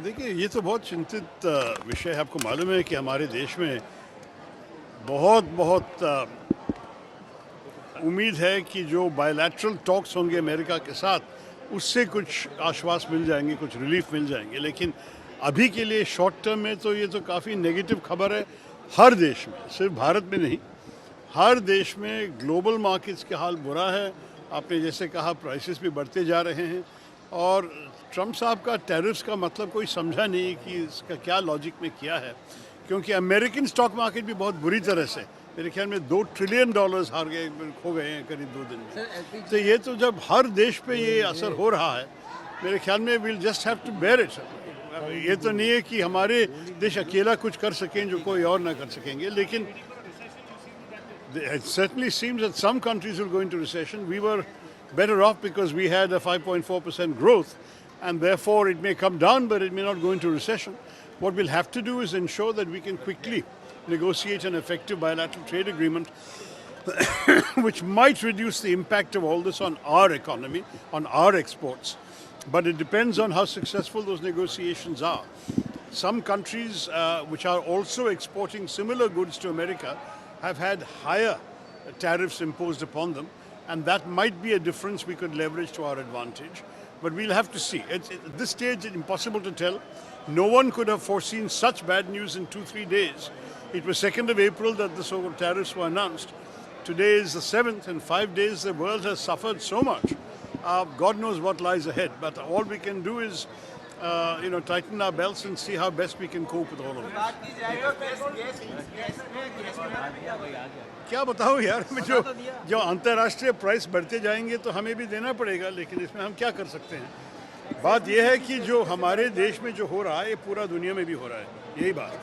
देखिए, ये तो बहुत चिंतित विषय है। आपको मालूम है कि हमारे देश में बहुत बहुत उम्मीद है कि जो बायलैटरल टॉक्स होंगे अमेरिका के साथ, उससे कुछ आश्वास मिल जाएंगे, कुछ रिलीफ मिल जाएंगे। लेकिन अभी के लिए शॉर्ट टर्म में तो ये तो काफ़ी नेगेटिव खबर है। हर देश में, सिर्फ भारत में नहीं, हर देश में ग्लोबल मार्केट्स का हाल बुरा है। आपने जैसे कहा, प्राइसेस भी बढ़ते जा रहे हैं। और ट्रम्प साहब का टैरिफ्स का मतलब कोई समझा नहीं कि इसका क्या लॉजिक में किया है, क्योंकि अमेरिकन स्टॉक मार्केट भी बहुत बुरी तरह से, मेरे ख्याल में $2 ट्रिलियन हार गए, खो गए हैं करीब 2 दिन में। तो ये तो जब हर देश पे ये असर हो रहा है, मेरे ख्याल में will just have to bear it. ये तो नहीं है कि हमारे देश अकेला कुछ कर सकें जो कोई और ना कर सकेंगे, लेकिन it certainly seems that some countries will go into recession. We were better off because we had a 5.4% growth, and therefore it may come down, but it may not go into recession. What we'll have to do is ensure that we can quickly negotiate an effective bilateral trade agreement which might reduce the impact of all this on our economy, on our exports. But it depends on how successful those negotiations are. Some countries which are also exporting similar goods to America have had higher tariffs imposed upon them, and that might be a difference we could leverage to our advantage. But we'll have to see. At this stage, it's impossible to tell. No one could have foreseen such bad news in 2-3 days. It was 2nd of April that the so-called tariffs were announced. Today is the 7th. In 5 days, the world has suffered so much. God knows what lies ahead. But all we can do is, tighten our belts and see how best we can cope with all of this. क्या बताओ यार, जो अंतर्राष्ट्रीय price बढ़ते जाएंगे तो हमें भी देना पड़ेगा, लेकिन इसमें हम क्या कर सकते हैं। बात यह है कि जो हमारे देश में जो हो रहा है, ये पूरा दुनिया में भी हो रहा है। यही बात है।